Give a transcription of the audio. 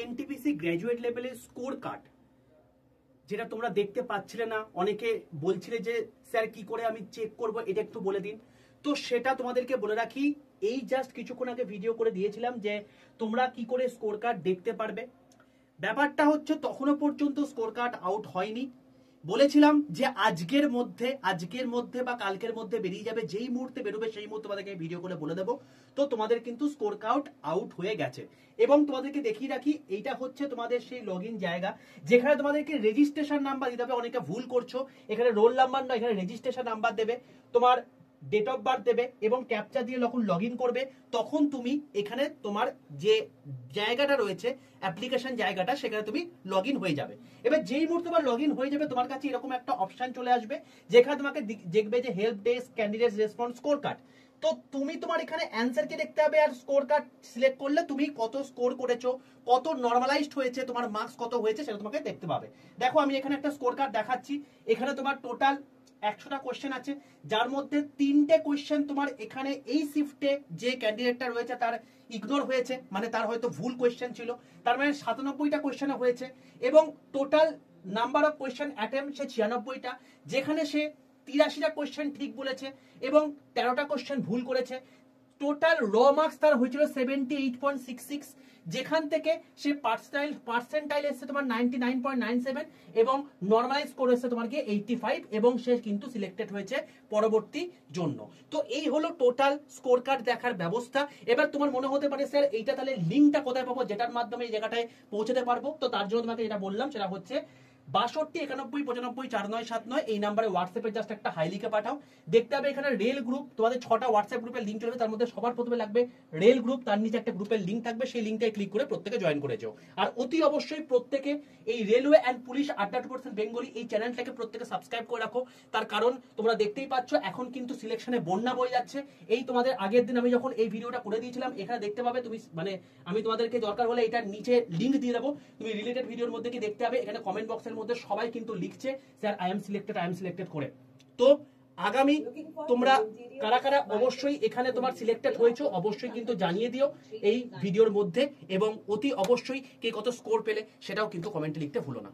NTPC graduate লেভেলের score card, যেটা তোমরা দেখতে পাচ্ছিলে না, অনেকে বলছিলে যে স্যার কি করে আমি চেক করব, এটা একটু বলে দিন। তো সেটা তোমাদেরকে বলে রাখি, এই জাস্ট কিছুক্ষণ আগে ভিডিও করে দিয়েছিলাম যে তোমরা কি করে স্কোর কার্ড দেখতে পারবে। ব্যাপারটা হচ্ছে তখনও পর্যন্ত স্কোর কার্ড আউট হয়নি। বলেছিলাম যে আজকের মধ্যে বা কালকের মধ্যে বেরিয়ে যাবে, যেই মুহূর্তে বেরোবে সেই মুহূর্তে তোমাদেরকে ভিডিও করে বলে দেবো। তো তোমাদের কিন্তু স্কোর কার্ড আউট হয়ে গেছে। এবং তোমাদেরকে দেখিয়ে রাখি, এইটা হচ্ছে তোমাদের সেই লগ ইন জায়গা, যেখানে তোমাদেরকে রেজিস্ট্রেশন নাম্বার দিতে হবে। অনেকে ভুল করছো, এখানে রোল নাম্বার না, এখানে রেজিস্ট্রেশন নাম্বার দেবে, তোমার ডেট অফ বার্থ দেবে এবং ক্যাপচা দিয়ে যখন লগ ইন করবে তখন তুমি এখানে তোমার যে জায়গাটা রয়েছে অ্যাপ্লিকেশন জায়গাটা, সেখানে তুমি লগ ইন হয়ে যাবে। এবার যেই মুহূর্তে তোমার লগ ইন হয়ে যাবে তোমার কাছে এরকম একটা অপশন চলে আসবে, যেখানে তোমাকে দেখবে যে help desk candidate response score card. তো তুমি তোমার এখানে অ্যান্সার কে দেখতে হবে, আর স্কোর কার্ড সিলেক্ট করলে তুমি কত স্কোর করেছো, কত নরমালাইজড হয়েছে, তোমার মার্কস কত হয়েছে সেটা তোমাকে দেখতে পাবে। দেখো আমি এখানে একটা স্কোর কার্ড দেখাচ্ছি। এখানে তোমার টোটাল 100টা কোশ্চেন আছে, যার মধ্যে 3টে কোশ্চেন তোমার এখানে এই শিফটে যে ক্যান্ডিডেটটা রয়েছে তার ইগনোর হয়েছে, মানে তার হয়তো ভুল কোশ্চেন ছিল, তার মানে 97টা কোশ্চেন হয়েছে। এবং total number of question attempt সে 96টা, যেখানে সে 83টা কোশ্চেন ঠিক বলেছে এবং 13টা কোশ্চেন ভুল করেছে। টোটাল র মার্কস তার হয়েছিল 78.66, যেখান থেকে সে পার্সেন্টাইল এসছে তোমার 99.97 এবং নরমালাইজ করে এসছে তোমার কি 85, এবং সে কিন্তু সিলেক্টেড হয়েছে পরবর্তী জন্য। তো এই হলো টোটাল স্কোর কার্ড দেখার ব্যবস্থা। এবার তোমার মনে হতে পারে স্যার এইটা তাহলে লিঙ্কটা কোথায় পাবো, যেটার মাধ্যমে এই জায়গাটায় পৌঁছতে পারবো। তো তার জন্য তোমাকে যেটা বললাম সেটা হচ্ছে 62 91 95 4979 এই নাম্বারে হোয়াটসঅ্যাপে জাস্ট একটা হাই লিখে পাঠাও। দেখতে হবে এখানে রেল গ্রুপ, তোমাদের 6টা হোয়াটসঅ্যাপ গ্রুপের লিঙ্ক চলবে, তার মধ্যে সবার প্রথমে লাগবে রেল গ্রুপ, তার নিচে একটা গ্রুপের লিঙ্ক থাকবে, সেই লিঙ্কটায় ক্লিক করে প্রত্যেকে জয়েন করে যাও। আর অতি অবশ্যই প্রত্যেকে এই রেলওয়ে অ্যান্ড পুলিশ আড্ডা 2% বেঙ্গলি এই চ্যানেলটাকে প্রত্যেকে সাবস্ক্রাইব করে রাখো। তার কারণ তোমরা দেখতেই পাচ্ছ এখন কিন্তু সিলেকশনে বন্যা বয়ে যাচ্ছে। এই তোমাদের আগের দিন আমি যখন এই ভিডিওটা করে দিয়েছিলাম, এখানে দেখতে পাবে তুমি, মানে আমি তোমাদেরকে দরকার হলে এটার নিচে লিঙ্ক দিয়ে দেবো, তুমি রিলেটেড ভিডিওর মধ্যে কি দেখতে হবে, এখানে কমেন্ট বক্সের মধ্যে সবাই কিন্তু লিখছে স্যার আই এম সিলেক্টেড করে। তো আগামী তোমরা কারা কারা অবশ্যই এখানে তোমার সিলেক্টেড হয়েছো অবশ্যই কিন্তু জানিয়ে দিও এই ভিডিওর মধ্যে, এবং অতি অবশ্যই কে কত স্কোর পেলে সেটাও কিন্তু কমেন্টে লিখতে ভুলো না।